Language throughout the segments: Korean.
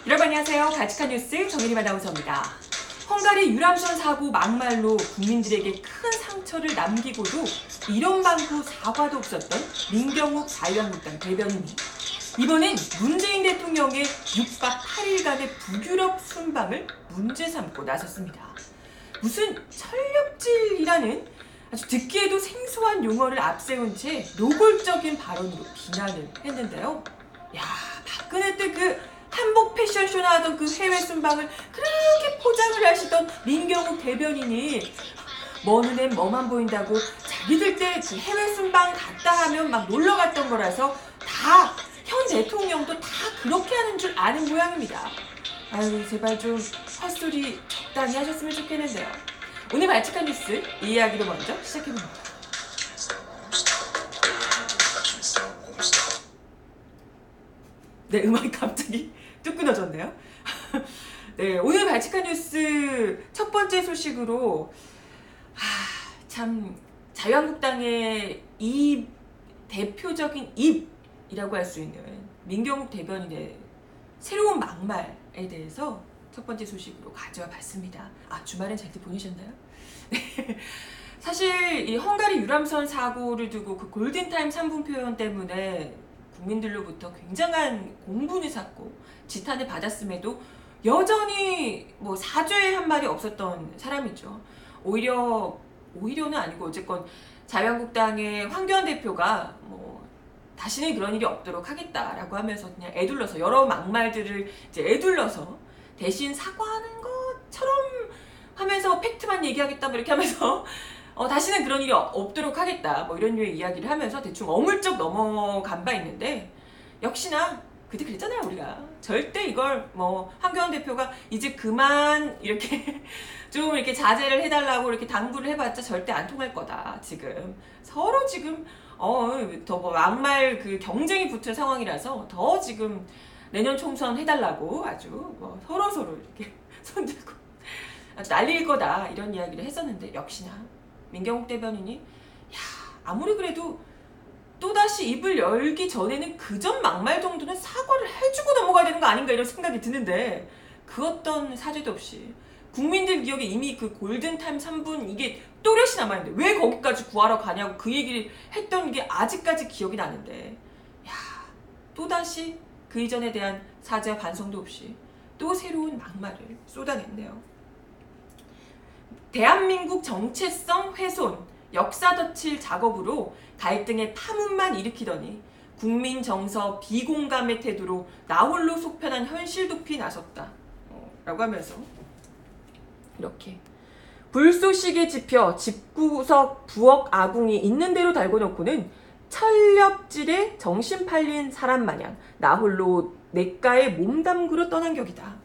여러분 안녕하세요. 바치칸 뉴스 정혜림 아나운서입니다. 헝가리 유람선 사고 막말로 국민들에게 큰 상처를 남기고도 이런 방구 사과도 없었던 민경욱 자유한국당 대변인이 이번엔 문재인 대통령의 6박 8일간의 북유럽 순방을 문제 삼고 나섰습니다. 무슨 철렵질이라는 아주 듣기에도 생소한 용어를 앞세운 채 노골적인 발언으로 비난을 했는데요. 야, 박근혜 때 그 한복 패션쇼나 하던 그 해외 순방을 그렇게 포장을 하시던 민경욱 대변인이 뭐 눈엔 뭐만 보인다고 자기들 때 그 해외 순방 갔다 하면 막 놀러 갔던 거라서 다 현 대통령도 다 그렇게 하는 줄 아는 모양입니다. 아유, 제발 좀 헛소리 적당히 하셨으면 좋겠는데요. 오늘 발칙한 뉴스 이 이야기로 먼저 시작해봅니다. 네, 음악이 갑자기 뚝 끊어졌네요. 네, 오늘 발칙한 뉴스 첫 번째 소식으로 참 자유한국당의 이 대표적인 입이라고 할 수 있는 민경욱 대변인의 새로운 막말에 대해서 첫 번째 소식으로 가져와 봤습니다. 주말엔 잘들 보내셨나요? 네. 사실 이 헝가리 유람선 사고를 두고 그 골든타임 3분 표현 때문에 국민들로부터 굉장한 공분을 샀고 지탄을 받았음에도 여전히 뭐 사죄 한 말이 없었던 사람이죠. 오히려는 아니고 어쨌건 자유한국당의 황교안 대표가 뭐 다시는 그런 일이 없도록 하겠다라고 하면서 그냥 애둘러서 여러 막말들을 이제 애둘러서 대신 사과하는 것처럼 하면서 팩트만 얘기하겠다 뭐 이렇게 하면서 다시는 그런 일이 없도록 하겠다 뭐 이런 류의 이야기를 하면서 대충 어물쩍 넘어간 바 있는데 역시나 그때 그랬잖아요. 우리가 절대 이걸 뭐 황교안 대표가 이제 그만 이렇게 좀 이렇게 자제를 해달라고 이렇게 당부를 해봤자 절대 안 통할 거다. 지금 서로 지금 더 뭐 막말 그 경쟁이 붙은 상황이라서 더 지금 내년 총선 해달라고 아주 뭐 서로 이렇게 손들고 난리일 거다 이런 이야기를 했었는데 역시나 민경욱 대변인이 아무리 그래도 또다시 입을 열기 전에는 그 전 막말 정도는 사과를 해주고 넘어가야 되는 거 아닌가 이런 생각이 드는데 그 어떤 사죄도 없이 국민들 기억에 이미 그 골든타임 3분 이게 또렷이 남아있는데 왜 거기까지 구하러 가냐고 그 얘기를 했던 게 아직까지 기억이 나는데 또다시 그 이전에 대한 사죄와 반성도 없이 또 새로운 막말을 쏟아냈네요. 대한민국 정체성 훼손, 역사 덧칠 작업으로 갈등의 파문만 일으키더니 국민 정서 비공감의 태도로 나홀로 속편한 현실 도피에 나섰다. 라고 하면서 이렇게 불쏘시개 지펴 집구석 부엌 아궁이 있는 대로 달고 놓고는 철렵질에 정신 팔린 사람 마냥 나홀로 냇가에 몸담그러 떠난 격이다.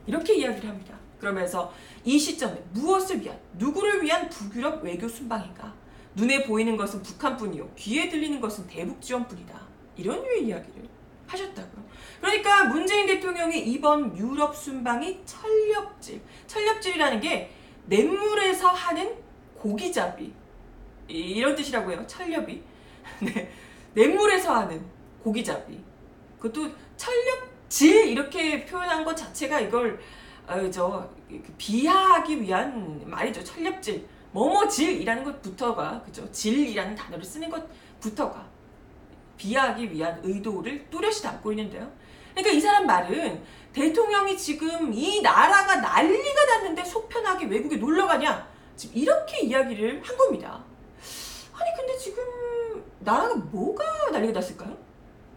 이렇게 이야기를 합니다. 그러면서 이 시점에 무엇을 위한, 누구를 위한 북유럽 외교 순방인가? 눈에 보이는 것은 북한뿐이요, 귀에 들리는 것은 대북 지원뿐이다. 이런 류의 이야기를 하셨다고요. 그러니까 문재인 대통령이 이번 유럽 순방이 철렵질이라는 게 냇물에서 하는 고기잡이 이런 뜻이라고요. 철렵이. 네, 냇물에서 하는 고기잡이. 그것도 철렵질 이렇게 표현한 것 자체가 이걸 비하하기 위한 말이죠. 철렵질. 뭐뭐질이라는 것부터가, 그죠? 질이라는 단어를 쓰는 것부터가 비하하기 위한 의도를 뚜렷이 담고 있는데요. 그러니까 이 사람 말은 대통령이 지금 이 나라가 난리가 났는데 속편하게 외국에 놀러 가냐? 지금 이렇게 이야기를 한 겁니다. 아니, 근데 지금 나라가 뭐가 난리가 났을까요?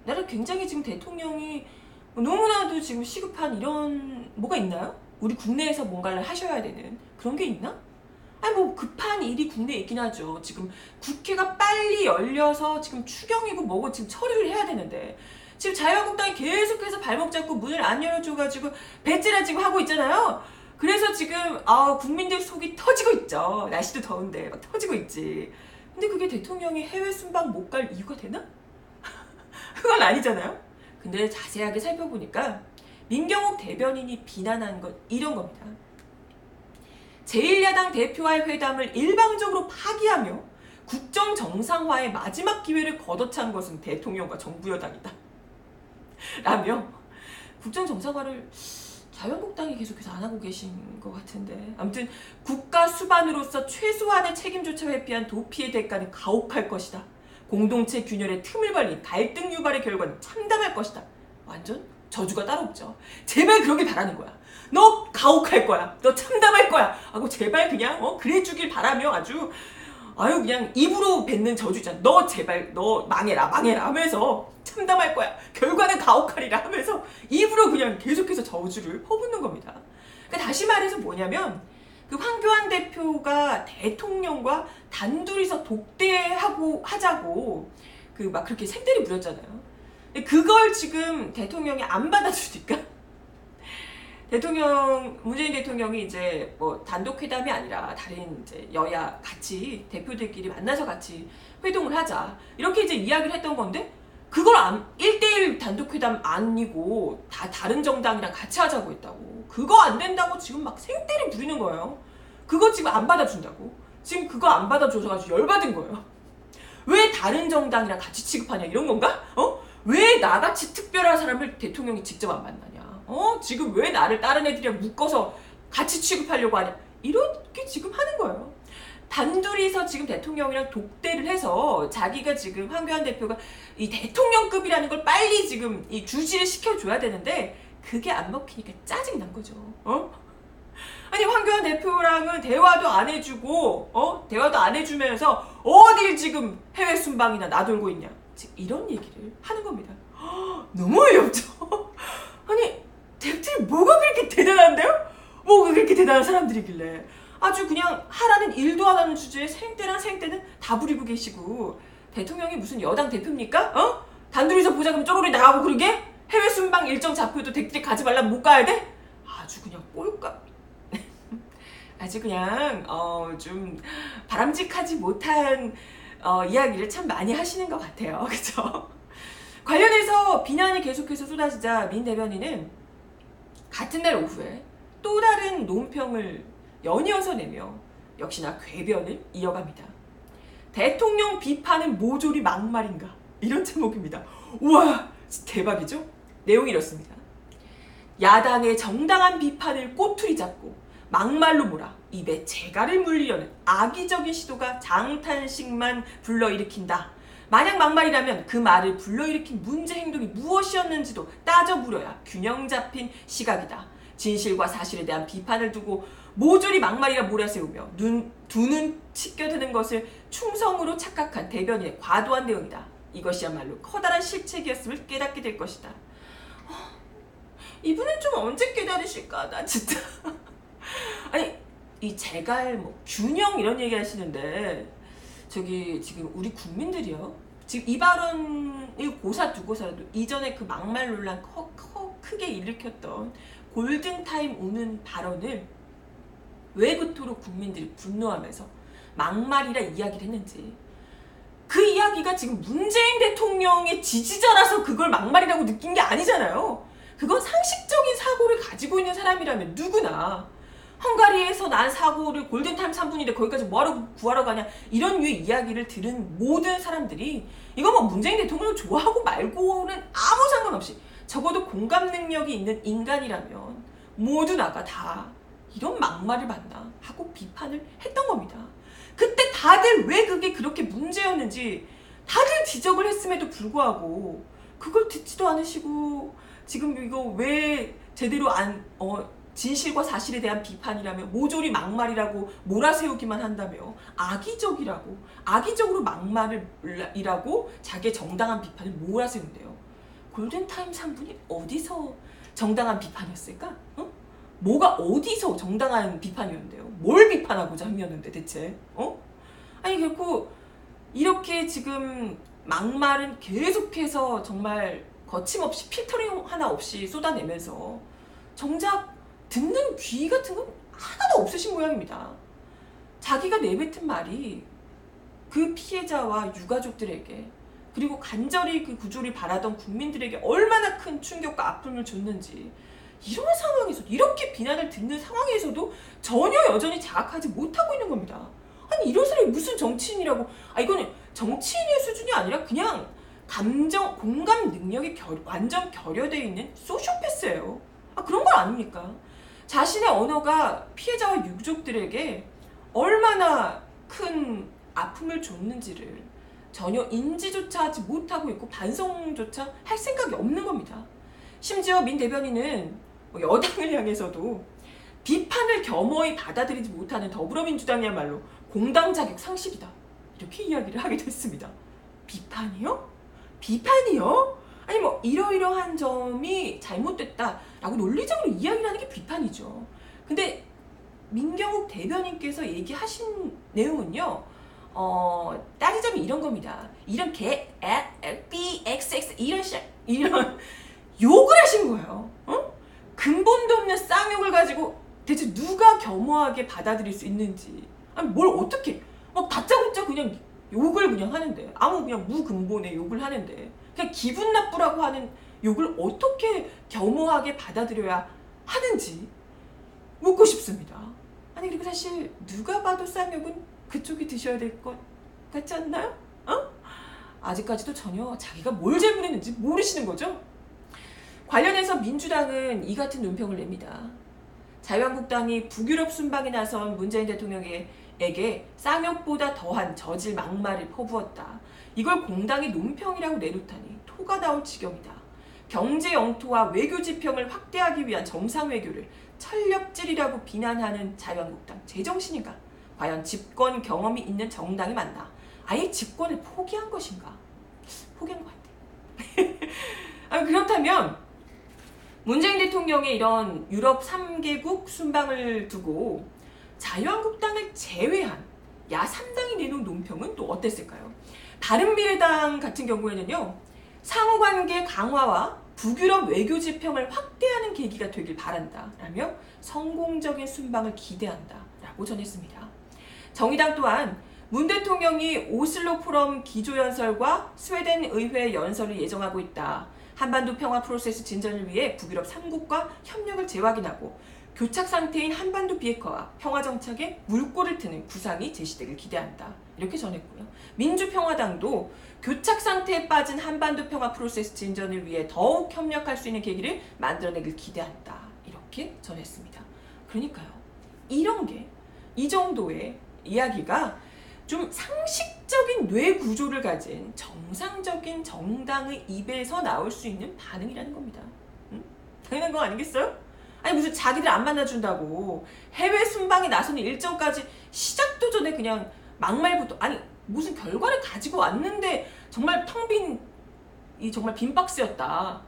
나라 굉장히 지금 대통령이 너무나도 지금 시급한 이런 뭐가 있나요? 우리 국내에서 뭔가를 하셔야 되는 그런 게 있나? 아니 뭐 급한 일이 국내에 있긴 하죠. 지금 국회가 빨리 열려서 지금 추경이고 뭐고 지금 처리를 해야 되는데 지금 자유한국당이 계속해서 발목 잡고 문을 안 열어줘가지고 배째라지고 하고 있잖아요. 그래서 지금 국민들 속이 터지고 있죠. 날씨도 더운데 막 터지고 있지. 근데 그게 대통령이 해외 순방 못 갈 이유가 되나? 그건 아니잖아요. 근데 자세하게 살펴보니까 민경욱 대변인이 비난한 건 이런 겁니다. 제1야당 대표와의 회담을 일방적으로 파기하며 국정 국정 정상화의 마지막 기회를 걷어찬 것은 대통령과 정부 여당이다. 라며 국정 정상화를 자유한국당이 계속해서 안 하고 계신 것 같은데, 아무튼 국가 수반으로서 최소한의 책임조차 회피한 도피의 대가는 가혹할 것이다. 공동체 균열의 틈을 벌린 갈등 유발의 결과는 참담할 것이다. 완전 저주가 따로 없죠. 제발 그러길 바라는 거야. 너 가혹할 거야. 너 참담할 거야. 하고 제발 그냥 그래 주길 바라며 아주 그냥 입으로 뱉는 저주잖아. 너 제발 너 망해라 하면서 참담할 거야. 결과는 가혹하리라 하면서 입으로 그냥 계속해서 저주를 퍼붓는 겁니다. 그러니까 다시 말해서 뭐냐면 그 황교안 대표가 대통령과 단둘이서 하자고 그 막 그렇게 생떼리 부렸잖아요. 근데 그걸 지금 대통령이 안 받아주니까 문재인 대통령이 이제 뭐 단독 회담이 아니라 다른 이제 여야 같이 대표들끼리 만나서 같이 회동을 하자 이렇게 이제 이야기를 했던 건데, 그걸 1대1 단독 회담 아니고 다 다른 정당이랑 같이 하자고 했다고. 그거 안 된다고 지금 막 생떼리 부리는 거예요. 그거 지금 안 받아준다고. 지금 그거 안 받아줘서 가지고 열받은 거예요. 왜 다른 정당이랑 같이 취급하냐 이런 건가? 왜 나같이 특별한 사람을 대통령이 직접 안 만나냐? 지금 왜 나를 다른 애들이랑 묶어서 같이 취급하려고 하냐? 이렇게 지금 하는 거예요. 단둘이서 지금 대통령이랑 독대를 해서 자기가 지금 황교안 대표가 이 대통령급이라는 걸 빨리 지금 이 주지를 시켜줘야 되는데 그게 안 먹히니까 짜증난 거죠. 아니 황교안 대표랑은 대화도 안 해주고 대화도 안 해주면서 어딜 지금 해외 순방이나 나돌고 있냐, 지금 이런 얘기를 하는 겁니다. 너무 어이없죠. 아니 대표들이 뭐가 그렇게 대단한데요? 뭐가 그렇게 대단한 사람들이길래 아주 그냥 하라는 일도 안 하는 주제에 생떼는 다 부리고 계시고, 대통령이 무슨 여당 대표입니까? 단둘이서 보자 그러면 쪼로리 나가고 그러게? 해외 순방 일정 잡혀도 댁들이 가지 말라면 못 가야 돼? 아주 그냥 꼴까 아주 그냥 좀 바람직하지 못한 이야기를 참 많이 하시는 것 같아요. 그쵸? 관련해서 비난이 계속해서 쏟아지자 민 대변인은 같은 날 오후에 또 다른 논평을 연이어서 내며 역시나 궤변을 이어갑니다. 대통령 비판은 모조리 막말인가? 이런 제목입니다. 우와, 대박이죠? 내용이 이렇습니다. 야당의 정당한 비판을 꼬투리 잡고 막말로 몰아 입에 재갈을 물리려는 악의적인 시도가 장탄식만 불러일으킨다. 만약 막말이라면 그 말을 불러일으킨 문제 행동이 무엇이었는지도 따져 물어야 균형 잡힌 시각이다. 진실과 사실에 대한 비판을 두고 모조리 막말이라 몰아세우며 두 눈 치켜드는 것을 충성으로 착각한 대변인의 과도한 대응이다. 이것이야말로 커다란 실책이었음을 깨닫게 될 것이다. 이분은 좀 언제 깨달으실까? 나 진짜 아니 이 재갈 균형 이런 얘기 하시는데 저기 지금 우리 국민들이요, 지금 이 발언을 고사 두고서라도 이전에 그 막말 논란 크게 일으켰던 골든타임 오는 발언을 왜 그토록 국민들이 분노하면서 막말이라 이야기를 했는지, 그 이야기가 지금 문재인 대통령의 지지자라서 그걸 막말이라고 느낀 게 아니잖아요. 그건 상식적인 사고를 가지고 있는 사람이라면 누구나 헝가리에서 난 사고를 골든타임 3분인데 거기까지 뭐하러 구하러 가냐 이런 류의 이야기를 들은 모든 사람들이 이거 뭐 문재인 대통령을 좋아하고 말고는 아무 상관없이 적어도 공감 능력이 있는 인간이라면 모두 나가 다 이런 막말을 맞나 하고 비판을 했던 겁니다. 그때 다들 왜 그게 그렇게 문제였는지 다들 지적을 했음에도 불구하고 그걸 듣지도 않으시고 지금 이거 왜 제대로 진실과 사실에 대한 비판이라며 모조리 막말이라고 몰아세우기만 한다며 악의적으로 막말이라고 자기의 정당한 비판을 몰아세운대요. 골든타임 3분이 어디서 정당한 비판이었을까? 뭐가 어디서 정당한 비판이었는데요? 뭘 비판하고자 함이었는데 대체? 아니 결코 이렇게 지금 막말은 계속해서 정말 거침없이 필터링 하나 없이 쏟아내면서 정작 듣는 귀 같은 건 하나도 없으신 모양입니다. 자기가 내뱉은 말이 그 피해자와 유가족들에게 그리고 간절히 그 구조를 바라던 국민들에게 얼마나 큰 충격과 아픔을 줬는지, 이런 상황에서 이렇게 비난을 듣는 상황에서도 전혀 여전히 자각하지 못하고 있는 겁니다. 아니 이런 사람이 무슨 정치인이라고, 이거는 정치인의 수준이 아니라 그냥 감정, 공감 능력이 완전 결여되어 있는 소시오패스예요. 그런 건 아닙니까? 자신의 언어가 피해자와 유족들에게 얼마나 큰 아픔을 줬는지를 전혀 인지조차 하지 못하고 있고 반성조차 할 생각이 없는 겁니다. 심지어 민 대변인은 여당을 향해서도 비판을 겸허히 받아들이지 못하는 더불어민주당이야말로 공당 자격 상실이다, 이렇게 이야기를 하기도 했습니다. 비판이요? 비판이요? 아니 뭐 이러이러한 점이 잘못됐다라고 논리적으로 이야기를 하는 게 비판이죠. 근데 민경욱 대변인께서 얘기하신 내용은요, 따지자면 이런 겁니다. 이런 BXX 이런 욕을 하신 거예요. 근본도 없는 쌍욕을 가지고 대체 누가 겸허하게 받아들일 수 있는지, 아니 뭘 어떻게 막 다짜고짜 그냥 욕을 그냥 하는데, 아무 그냥 무근본의 욕을 하는데, 그냥 기분 나쁘라고 하는 욕을 어떻게 겸허하게 받아들여야 하는지 묻고 싶습니다. 아니 그리고 사실 누가 봐도 쌍욕은 그쪽이 드셔야 될 것 같지 않나요? 아직까지도 전혀 자기가 뭘 잘못했는지 모르시는 거죠? 관련해서 민주당은 이 같은 논평을 냅니다. 자유한국당이 북유럽 순방에 나선 문재인 대통령에게 쌍욕보다 더한 저질 막말을 퍼부었다. 이걸 공당이 논평이라고 내놓다니 토가 나올 지경이다. 경제 영토와 외교 지평을 확대하기 위한 정상 외교를 철렵질이라고 비난하는 자유한국당, 제정신인가? 과연 집권 경험이 있는 정당이 맞나? 아예 집권을 포기한 것인가? 포기한 것 같아. 그렇다면 문재인 대통령의 이런 유럽 3개국 순방을 두고 자유한국당을 제외한 야3당이 내놓은 논평은 또 어땠을까요? 바른미래당 같은 경우에는요, 상호관계 강화와 북유럽 외교 지평을 확대하는 계기가 되길 바란다 라며 성공적인 순방을 기대한다 라고 전했습니다. 정의당 또한 문 대통령이 오슬로 포럼 기조연설과 스웨덴 의회 연설을 예정하고 있다. 한반도 평화 프로세스 진전을 위해 북유럽 3국과 협력을 재확인하고 교착 상태인 한반도 비핵화와 평화 정착에 물꼬를 트는 구상이 제시되길 기대한다, 이렇게 전했고요. 민주평화당도 교착 상태에 빠진 한반도 평화 프로세스 진전을 위해 더욱 협력할 수 있는 계기를 만들어내길 기대한다, 이렇게 전했습니다. 그러니까요, 이런 게, 이 정도의 이야기가 좀 상식적인 뇌 구조를 가진 정상적인 정당의 입에서 나올 수 있는 반응이라는 겁니다. 당연한 거 아니겠어요? 아니 무슨 자기들 안 만나준다고 해외 순방에 나서는 일정까지 시작도 전에 그냥 막말부터, 아니 무슨 결과를 가지고 왔는데 정말 텅 빈, 이 정말 빈 박스였다,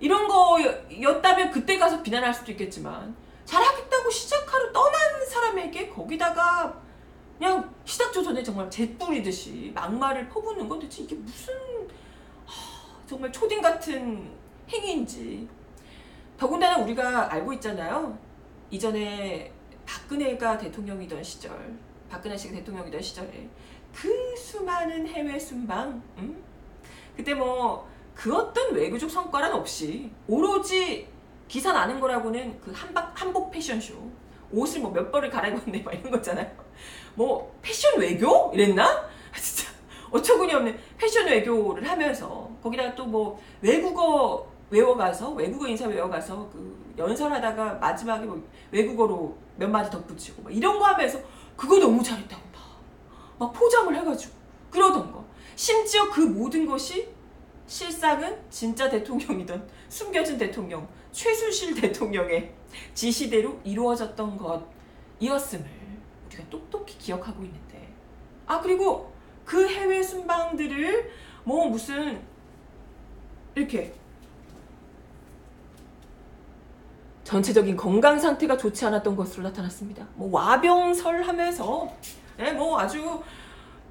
이런 거였다면 그때 가서 비난할 수도 있겠지만, 잘하겠다고 시작하러 떠난 사람에게 거기다가 그냥 시작도 전에 정말 재뿌리듯이 막말을 퍼붓는 건 대체 이게 무슨 정말 초딩 같은 행위인지. 더군다나 우리가 알고 있잖아요. 이전에 박근혜가 대통령이던 시절, 박근혜 씨가 대통령이던 시절에 그 수많은 해외 순방, 그때 뭐 그 어떤 외교적 성과는 없이 오로지 기사 나는 거라고는 그 한복 패션쇼, 옷을 뭐 몇 벌을 갈아입었네 막 이런 거잖아요. 뭐 패션 외교? 이랬나? 진짜 어처구니 없는 패션 외교를 하면서 거기다가 또 뭐 외국어 외워가서, 외국어 인사 외워가서 그 연설하다가 마지막에 뭐 외국어로 몇 마디 덧붙이고 막 이런 거 하면서 그거 너무 잘했다고 막 포장을 해가지고 그러던 거. 심지어 그 모든 것이 실상은 진짜 대통령이던 숨겨진 대통령 최순실 대통령의 지시대로 이루어졌던 것이었음을 우리가 똑똑히 기억하고 있는데, 그리고 그 해외 순방들을 뭐 무슨 이렇게 전체적인 건강 상태가 좋지 않았던 것으로 나타났습니다. 뭐 와병설 하면서 뭐 아주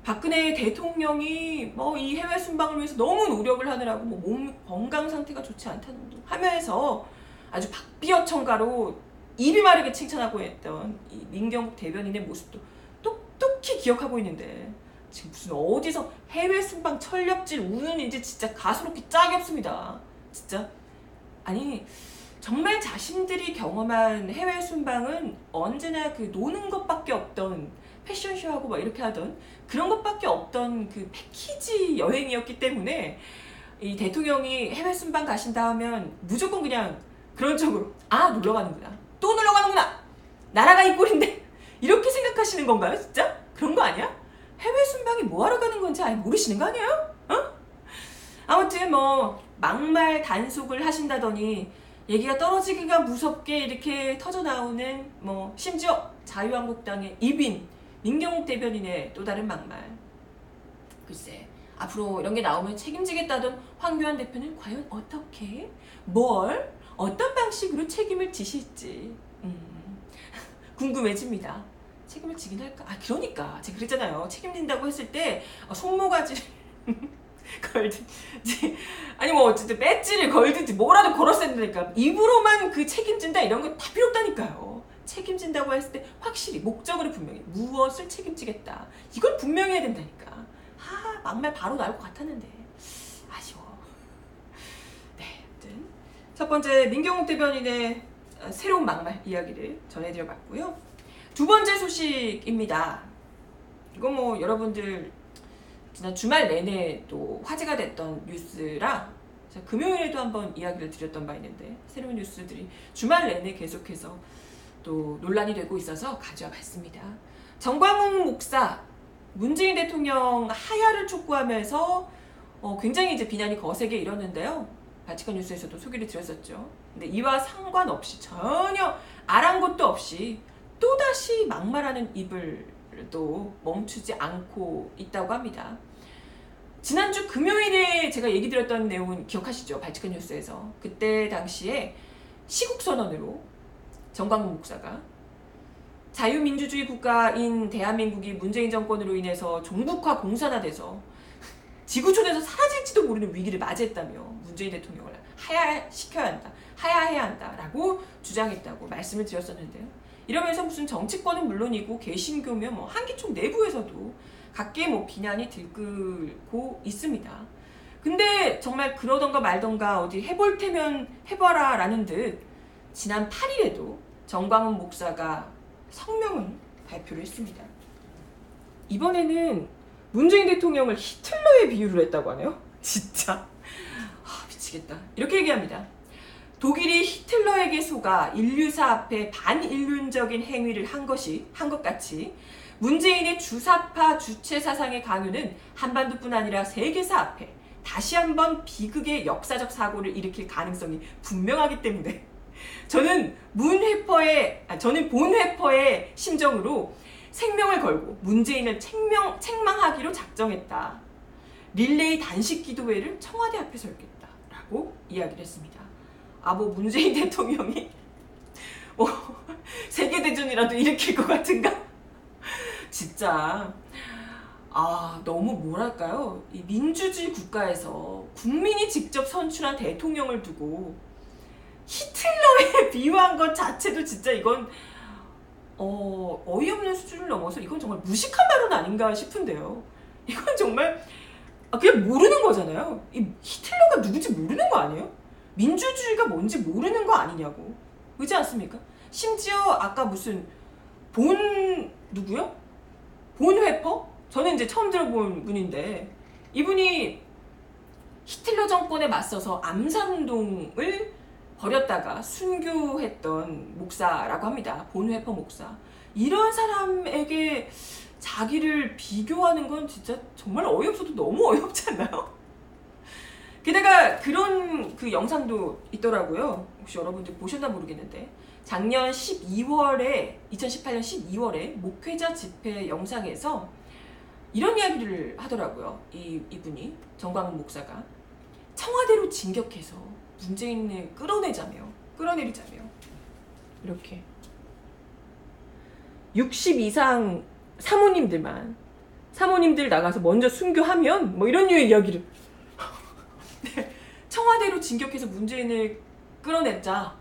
박근혜 대통령이 뭐 이 해외 순방을 위해서 너무 노력을 하느라고 뭐 몸 건강 상태가 좋지 않다는 둥 하면서 아주 박비어천가로 입이 마르게 칭찬하고 했던 이 민경욱 대변인의 모습도 똑똑히 기억하고 있는데, 지금 무슨 어디서 해외 순방 철렵질 우는인지 진짜 가소롭기 짝이 없습니다. 진짜. 아니 정말 자신들이 경험한 해외 순방은 언제나 그 노는 것밖에 없던 패션쇼하고 막 이렇게 하던 그런 것밖에 없던 그 패키지 여행이었기 때문에 이 대통령이 해외 순방 가신다 하면 무조건 그냥 그런 쪽으로 놀러 가는구나, 또 놀러 가는구나, 나라가 이 꼴인데 이렇게 생각하시는 건가요? 진짜? 그런 거 아니야? 해외 순방이 뭐하러 가는 건지 아예 모르시는 거 아니에요? 아무튼 뭐 막말 단속을 하신다더니 얘기가 떨어지기가 무섭게 이렇게 터져나오는 뭐 심지어 자유한국당의 이빈 민경욱 대변인의 또 다른 막말. 글쎄, 앞으로 이런 게 나오면 책임지겠다던 황교안 대표는 과연 어떻게, 어떤 방식으로 책임을 지실지 궁금해집니다. 책임을 지긴 할까? 그러니까 제가 그랬잖아요. 책임진다고 했을 때 손모가지를 걸든지 아니 뭐 어쨌든 배지를 걸든지 뭐라도 걸었어야 된다니까. 입으로만 그 책임진다 이런 거 다 필요 없다니까요. 책임진다고 했을 때 확실히 목적으로 분명히 무엇을 책임지겠다 이걸 분명히 해야 된다니까. 막말 바로 나올 것 같았는데 아쉬워. 네, 아무튼 첫 번째 민경욱 대변인의 새로운 막말 이야기를 전해드려봤고요. 두 번째 소식입니다. 이거 뭐 여러분들 지난 주말 내내 또 화제가 됐던 뉴스라 제가 금요일에도 한번 이야기를 드렸던 바 있는데 새로운 뉴스들이 주말 내내 계속해서 또 논란이 되고 있어서 가져와 봤습니다. 정광훈 목사 문재인 대통령 하야를 촉구하면서 굉장히 이제 비난이 거세게 일었는데요. 바치칸 뉴스에서도 소개를 드렸었죠. 근데 이와 상관없이 전혀 아랑곳도 없이 또다시 막말하는 입을 또 멈추지 않고 있다고 합니다. 지난주 금요일에 제가 얘기 드렸던 내용은 기억하시죠? 발칙한 뉴스에서. 그때 당시에 시국선언으로 정광훈 목사가 자유민주주의 국가인 대한민국이 문재인 정권으로 인해서 종북화 공산화돼서 지구촌에서 사라질지도 모르는 위기를 맞이했다며 문재인 대통령을 하야시켜야 한다, 하야해야 한다라고 주장했다고 말씀을 드렸었는데요. 이러면서 무슨 정치권은 물론이고 개신교며 뭐 한기총 내부에서도 각계 뭐 비난이 들끓고 있습니다. 근데 정말 그러던가 말던가 어디 해볼 테면 해봐라 라는 듯 지난 8일에도 정광훈 목사가 성명을 발표를 했습니다. 이번에는 문재인 대통령을 히틀러에 비유를 했다고 하네요. 진짜 미치겠다. 이렇게 얘기합니다. 독일이 히틀러에게 속아 인류사 앞에 반인륜적인 행위를 한 것 같이 문재인의 주사파 주체 사상의 강요는 한반도뿐 아니라 세계사 앞에 다시 한번 비극의 역사적 사고를 일으킬 가능성이 분명하기 때문에 저는 본 회퍼의 심정으로 생명을 걸고 문재인을 책망하기로 작정했다. 릴레이 단식 기도회를 청와대 앞에서 열겠다라고 이야기를 했습니다. 뭐 문재인 대통령이 세계대전이라도 일으킬 것 같은가? 진짜 너무 뭐랄까요? 이 민주주의 국가에서 국민이 직접 선출한 대통령을 두고 히틀러에 비유한 것 자체도 진짜 이건 어이없는 수준을 넘어서 이건 정말 무식한 발언 아닌가 싶은데요. 이건 정말 그냥 모르는 거잖아요. 이 히틀러가 누군지 모르는 거 아니에요? 민주주의가 뭔지 모르는 거 아니냐고. 그렇지 않습니까? 심지어 아까 무슨 누구요? 본 회퍼? 저는 이제 처음 들어본 분인데 이분이 히틀러 정권에 맞서서 암살운동을 벌였다가 순교했던 목사라고 합니다. 본 회퍼 목사. 이런 사람에게 자기를 비교하는 건 진짜 정말 어이없어도 너무 어이없지 않나요? 게다가 그런 그 영상도 있더라고요. 혹시 여러분들 보셨나 모르겠는데 작년 2018년 12월에 목회자 집회 영상에서 이런 이야기를 하더라고요. 이분이 정광훈 목사가 청와대로 진격해서 문재인을 끌어내리자며 이렇게 60 이상 사모님들 나가서 먼저 순교하면 뭐 이런 류의 이야기를 청와대로 진격해서 문재인을 끌어냈자라고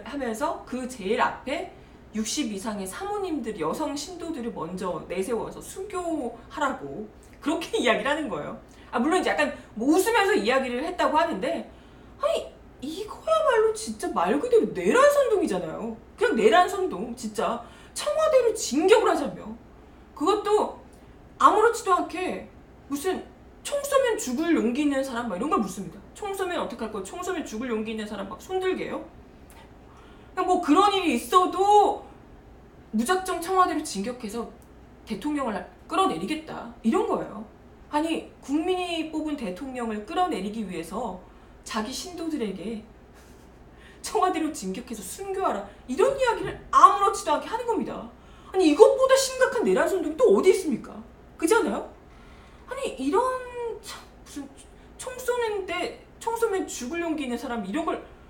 하면서 그 제일 앞에 60 이상의 사모님들, 여성 신도들을 먼저 내세워서 순교하라고 그렇게 이야기를 하는 거예요. 물론 이제 약간 뭐 웃으면서 이야기를 했다고 하는데 아니 이거야말로 진짜 말 그대로 내란 선동이잖아요. 그냥 내란 선동. 진짜 청와대로 진격을 하자며 그것도 아무렇지도 않게 무슨 총 쏘면 죽을 용기 있는 사람 막 이런 걸 묻습니다. 총 쏘면 어떡할 거야? 총 쏘면 죽을 용기 있는 사람 막 손들게요? 그냥 뭐 그런 일이 있어도 무작정 청와대로 진격해서 대통령을 끌어내리겠다 이런 거예요. 아니 국민이 뽑은 대통령을 끌어내리기 위해서 자기 신도들에게 청와대로 진격해서 순교하라 이런 이야기를 아무렇지도 않게 하는 겁니다. 아니 이것보다 심각한 내란 선동이 또 어디 있습니까? 그렇지 않아요? 아니 이런 무슨 총 쏘는데 총 쏘면 죽을 용기 있는 사람 이런 걸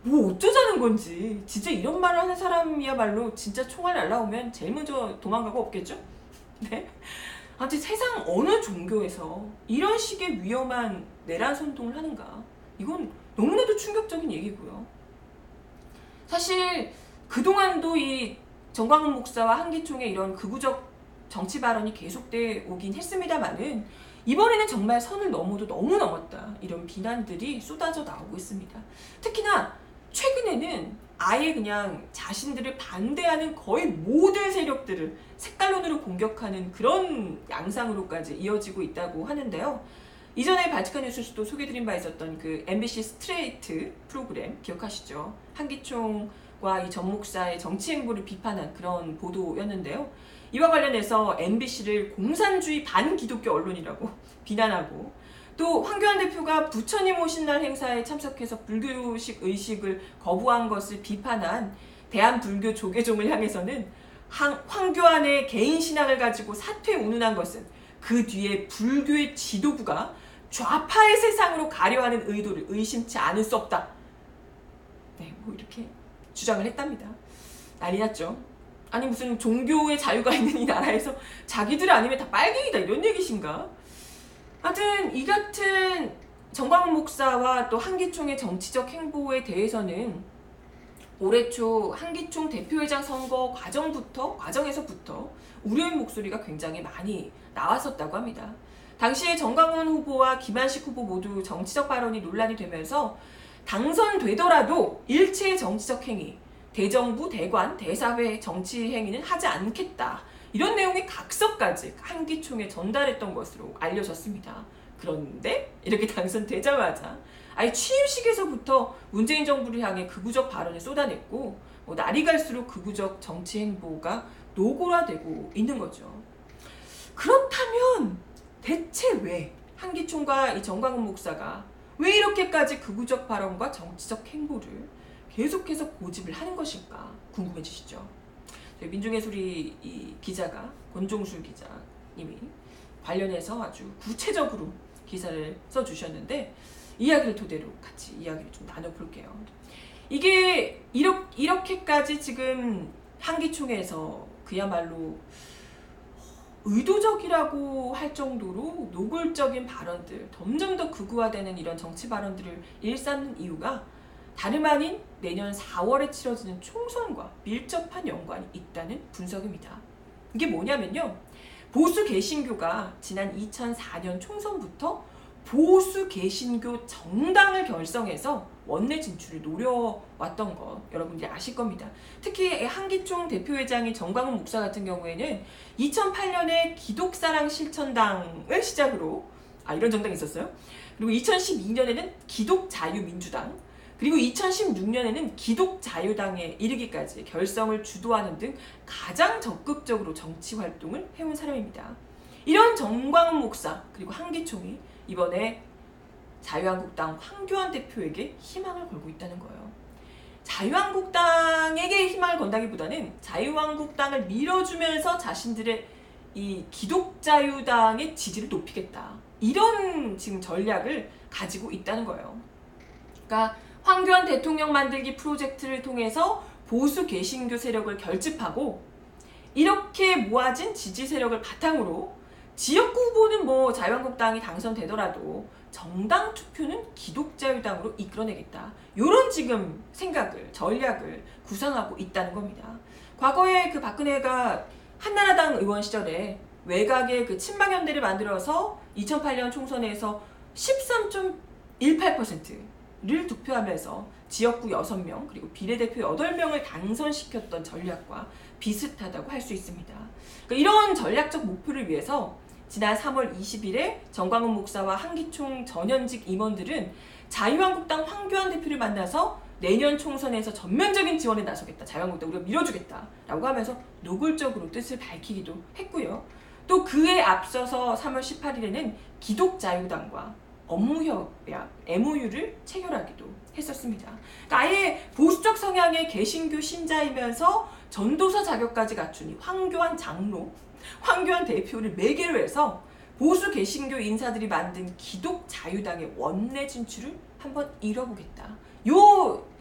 뭐 어쩌자는 건지 진짜 이런 말을 하는 사람이야말로 진짜 총알 날라오면 제일 먼저 도망가고 없겠죠? 네? 아무튼 세상 어느 종교에서 이런 식의 위험한 내란 선동을 하는가 이건 너무나도 충격적인 얘기고요. 사실 그동안도 이 정광훈 목사와 한기총의 이런 극우적 정치 발언이 계속돼 오긴 했습니다만은 이번에는 정말 선을 넘어도 너무 넘었다 이런 비난들이 쏟아져 나오고 있습니다. 특히나 최근에는 아예 그냥 자신들을 반대하는 거의 모든 세력들을 색깔론으로 공격하는 그런 양상으로까지 이어지고 있다고 하는데요. 이전에 바티칸 뉴스도 소개드린 바 있었던 그 MBC 스트레이트 프로그램 기억하시죠? 한기총과 이 전 목사의 정치 행보를 비판한 그런 보도였는데요. 이와 관련해서 MBC를 공산주의 반기독교 언론이라고 비난하고 또 황교안 대표가 부처님 오신 날 행사에 참석해서 불교식 의식을 거부한 것을 비판한 대한불교 조계종을 향해서는 황교안의 개인 신앙을 가지고 사퇴 운운한 것은 그 뒤에 불교의 지도부가 좌파의 세상으로 가려하는 의도를 의심치 않을 수 없다. 네, 뭐 이렇게 주장을 했답니다. 난리 났죠. 아니 무슨 종교의 자유가 있는 이 나라에서 자기들 아니면 다 빨갱이다 이런 얘기신가? 하여튼 이 같은 정광훈 목사와 또 한기총의 정치적 행보에 대해서는 올해 초 한기총 대표회장 선거 과정에서부터 우려의 목소리가 굉장히 많이 나왔었다고 합니다. 당시에 정광훈 후보와 김한식 후보 모두 정치적 발언이 논란이 되면서 당선되더라도 일체의 정치적 행위, 대정부, 대관, 대사회 정치 행위는 하지 않겠다. 이런 내용의 각서까지 한기총에 전달했던 것으로 알려졌습니다. 그런데 이렇게 당선되자마자 아예 취임식에서부터 문재인 정부를 향해 극우적 발언을 쏟아냈고 날이 갈수록 극우적 정치 행보가 노골화되고 있는 거죠. 그렇다면 대체 왜 한기총과 이 정광훈 목사가 왜 이렇게까지 극우적 발언과 정치적 행보를 계속해서 고집을 하는 것일까 궁금해지시죠? 민중의 소리 이 기자가 권종술 기자님이 관련해서 아주 구체적으로 기사를 써주셨는데 이야기를 토대로 같이 이야기를 좀 나눠볼게요. 이게 이렇게까지 지금 한기총에서 그야말로 의도적이라고 할 정도로 노골적인 발언들, 점점 더 극우화되는 이런 정치 발언들을 일삼는 이유가 다름 아닌 내년 4월에 치러지는 총선과 밀접한 연관이 있다는 분석입니다. 이게 뭐냐면요. 보수 개신교가 지난 2004년 총선부터 보수 개신교 정당을 결성해서 원내 진출을 노려왔던 것 여러분들이 아실 겁니다. 특히 한기총 대표회장인 정광훈 목사 같은 경우에는 2008년에 기독사랑 실천당을 시작으로 이런 정당이 있었어요. 그리고 2012년에는 기독자유민주당, 그리고 2016년에는 기독자유당에 이르기까지 결성을 주도하는 등 가장 적극적으로 정치 활동을 해온 사람입니다. 이런 정광훈 목사 그리고 한기총이 이번에 자유한국당 황교안 대표에게 희망을 걸고 있다는 거예요. 자유한국당에게 희망을 건다기보다는 자유한국당을 밀어주면서 자신들의 이 기독자유당의 지지를 높이겠다. 이런 지금 전략을 가지고 있다는 거예요. 그러니까 황교안 대통령 만들기 프로젝트를 통해서 보수 개신교 세력을 결집하고 이렇게 모아진 지지 세력을 바탕으로 지역구 후보는 뭐 자유한국당이 당선되더라도 정당 투표는 기독자유당으로 이끌어내겠다. 이런 지금 생각을, 전략을 구상하고 있다는 겁니다. 과거에 그 박근혜가 한나라당 의원 시절에 외곽의 그 친박연대를 만들어서 2008년 총선에서 13.18%를 득표하면서 지역구 6명 그리고 비례대표 8명을 당선시켰던 전략과 비슷하다고 할 수 있습니다. 그러니까 이런 전략적 목표를 위해서 지난 3월 20일에 정광훈 목사와 한기총 전현직 임원들은 자유한국당 황교안 대표를 만나서 내년 총선에서 전면적인 지원에 나서겠다. 자유한국당 우리가 밀어주겠다라고 하면서 노골적으로 뜻을 밝히기도 했고요. 또 그에 앞서서 3월 18일에는 기독자유당과 업무협약 MOU를 체결하기도 했었습니다. 그러니까 아예 보수적 성향의 개신교 신자이면서 전도사 자격까지 갖춘 이 황교안 장로, 황교안 대표를 매개로 해서 보수 개신교 인사들이 만든 기독자유당의 원내 진출을 한번 이뤄보겠다.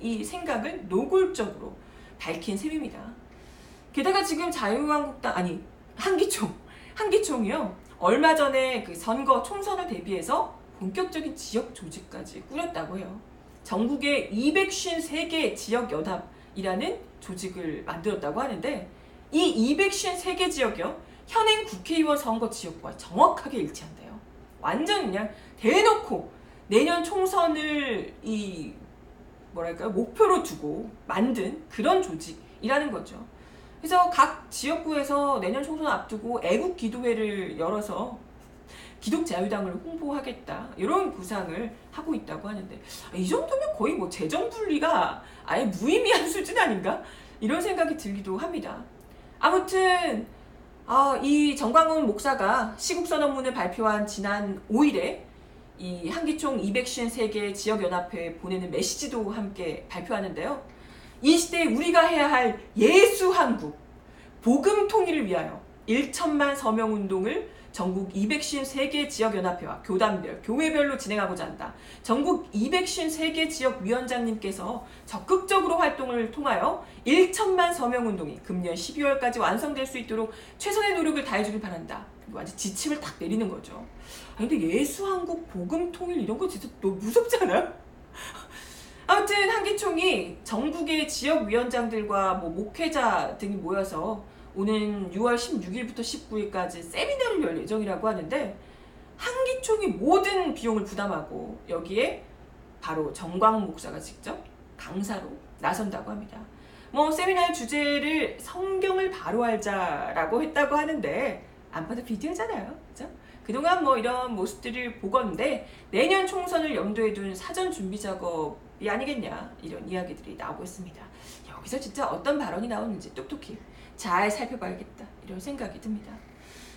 이 생각을 노골적으로 밝힌 셈입니다. 게다가 지금 한기총이요. 얼마 전에 그 선거 총선을 대비해서 본격적인 지역 조직까지 꾸렸다고 해요. 전국에 253개 지역연합이라는 조직을 만들었다고 하는데 이 253개 지역이요. 현행 국회의원 선거 지역과 정확하게 일치한대요. 완전 그냥 대놓고 내년 총선을 목표로 두고 만든 그런 조직이라는 거죠. 그래서 각 지역구에서 내년 총선 앞두고 애국기도회를 열어서 기독자유당을 홍보하겠다 이런 구상을 하고 있다고 하는데 이 정도면 거의 뭐 재정분리가 아예 무의미한 수준 아닌가? 이런 생각이 들기도 합니다. 아무튼 이 정광훈 목사가 시국선언문을 발표한 지난 5일에 이 한기총 253개 지역연합회에 보내는 메시지도 함께 발표하는데요. 이 시대에 우리가 해야 할 예수한국, 복음 통일을 위하여 1천만 서명운동을 전국 253개 지역연합회와 교단별, 교회별로 진행하고자 한다. 전국 253개 지역위원장님께서 적극적으로 활동을 통하여 1천만 서명운동이 금년 12월까지 완성될 수 있도록 최선의 노력을 다해주길 바란다. 완전 지침을 딱 내리는 거죠. 근데 예수한국, 복음통일 이런 거 진짜 너무 무섭지 않아요? 아무튼 한기총이 전국의 지역위원장들과 목회자 등이 모여서 오는 6월 16일부터 19일까지 세미나를 열 예정이라고 하는데 한기총이 모든 비용을 부담하고 여기에 바로 정광훈 목사가 직접 강사로 나선다고 합니다. 세미나의 주제를 성경을 바로 알자라고 했다고 하는데 안 봐도 비디오잖아요. 그죠? 그동안 이런 모습들을 보건대 내년 총선을 염두에 둔 사전 준비 작업이 아니겠냐 이런 이야기들이 나오고 있습니다. 여기서 진짜 어떤 발언이 나오는지 똑똑히 잘 살펴봐야겠다 이런 생각이 듭니다.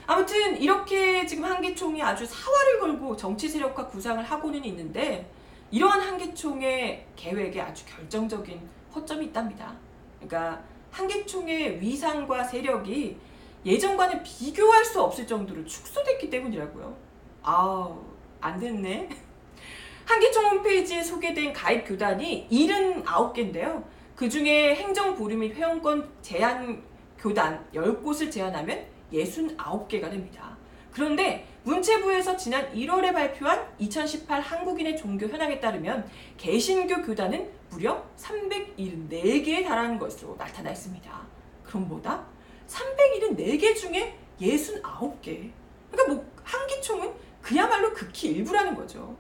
아무튼 이렇게 지금 한기총이 아주 사활을 걸고 정치 세력화 구상을 하고는 있는데 이러한 한기총의 계획에 아주 결정적인 허점이 있답니다. 그러니까 한기총의 위상과 세력이 예전과는 비교할 수 없을 정도로 축소됐기 때문이라고요. 안 됐네. 한기총 홈페이지에 소개된 가입 교단이 79개인데요. 그 중에 행정보류 및 회원권 제한 교단 10곳을 제한하면 69개가 됩니다. 그런데 문체부에서 지난 1월에 발표한 2018 한국인의 종교 현황에 따르면 개신교 교단은 무려 374개에 달하는 것으로 나타나 있습니다. 그럼 뭐다? 374개 중에 69개. 그러니까 한기총은 그야말로 극히 일부라는 거죠.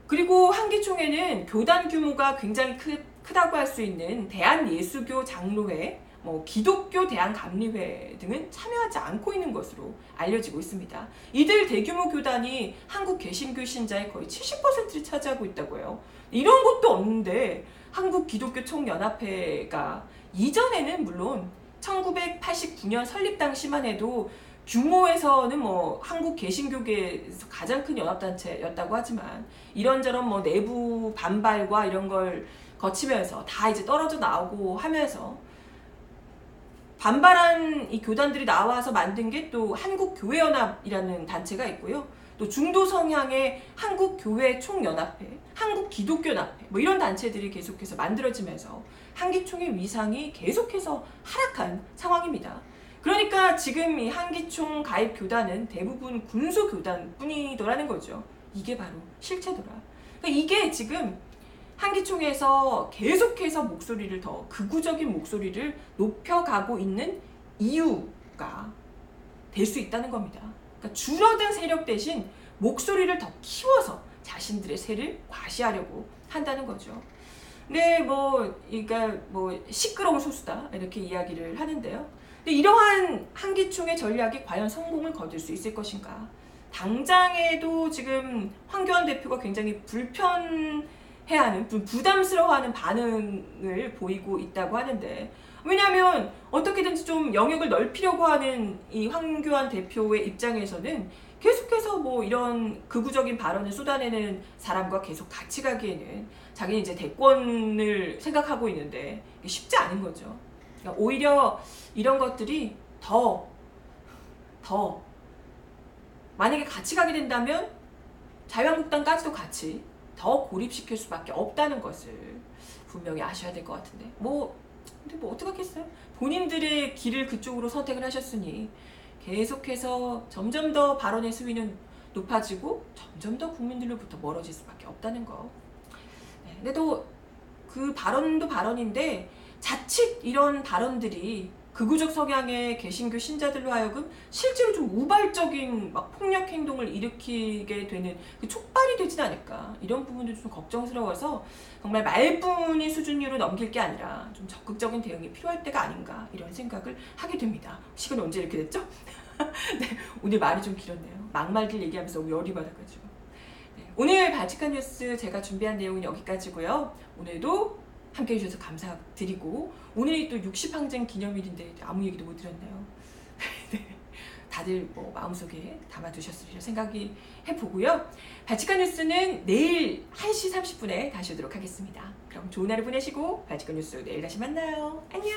그리고 한기총에는 교단 규모가 굉장히 크다고 할 수 있는 대한예수교 장로회, 기독교 대한감리회 등은 참여하지 않고 있는 것으로 알려지고 있습니다. 이들 대규모 교단이 한국 개신교 신자의 거의 70%를 차지하고 있다고 해요. 이런 것도 없는데 한국 기독교 총연합회가 이전에는 물론 1989년 설립 당시만 해도 규모에서는 한국 개신교계에서 가장 큰 연합단체였다고 하지만 이런저런 내부 반발과 이런 걸 거치면서 다 이제 떨어져 나오고 하면서 반발한 이 교단들이 나와서 만든 게 또 한국교회연합이라는 단체가 있고요. 또 중도 성향의 한국교회총연합회, 한국기독교연합회 이런 단체들이 계속해서 만들어지면서 한기총의 위상이 계속해서 하락한 상황입니다. 그러니까 지금 이 한기총 가입 교단은 대부분 군소 교단 뿐이더라는 거죠. 이게 바로 실체더라. 그러니까 이게 지금 한기총에서 계속해서 목소리를 더 극우적인 목소리를 높여가고 있는 이유가 될 수 있다는 겁니다. 그러니까 줄어든 세력 대신 목소리를 더 키워서 자신들의 세를 과시하려고 한다는 거죠. 근데 그러니까 시끄러운 소수다 이렇게 이야기를 하는데요. 근데 이러한 한기총의 전략이 과연 성공을 거둘 수 있을 것인가? 당장에도 지금 황교안 대표가 굉장히 불편해하는, 부담스러워하는 반응을 보이고 있다고 하는데, 왜냐하면 어떻게든지 좀 영역을 넓히려고 하는 이 황교안 대표의 입장에서는 계속해서 이런 극우적인 발언을 쏟아내는 사람과 계속 같이 가기에는 자기는 이제 대권을 생각하고 있는데 쉽지 않은 거죠. 그러니까 오히려 이런 것들이 더 만약에 같이 가게 된다면 자유한국당까지도 같이 더 고립시킬 수밖에 없다는 것을 분명히 아셔야 될 것 같은데 근데 어떡하겠어요. 본인들의 길을 그쪽으로 선택을 하셨으니 계속해서 점점 더 발언의 수위는 높아지고 점점 더 국민들로부터 멀어질 수밖에 없다는 거. 네, 근데 또 그 발언도 발언인데 자칫 이런 발언들이 극우적 성향의 개신교 신자들로 하여금 실제로 좀 우발적인 폭력 행동을 일으키게 되는 그 촉발이 되진 않을까, 이런 부분도 좀 걱정스러워서 정말 말뿐인 수준으로 넘길 게 아니라 좀 적극적인 대응이 필요할 때가 아닌가, 이런 생각을 하게 됩니다. 시간이 언제 이렇게 됐죠? 네, 오늘 말이 좀 길었네요. 막말들 얘기하면서 너무 열이 받아가지고. 네, 오늘 발칙한 뉴스 제가 준비한 내용은 여기까지고요. 오늘도 함께 해주셔서 감사드리고, 오늘이 또 60항쟁 기념일인데 아무 얘기도 못 드렸네요. 네, 다들 마음속에 담아두셨으리라 생각이 해보고요. 발칙한 뉴스는 내일 1시 30분에 다시 오도록 하겠습니다. 그럼 좋은 하루 보내시고 발칙한 뉴스 내일 다시 만나요. 안녕.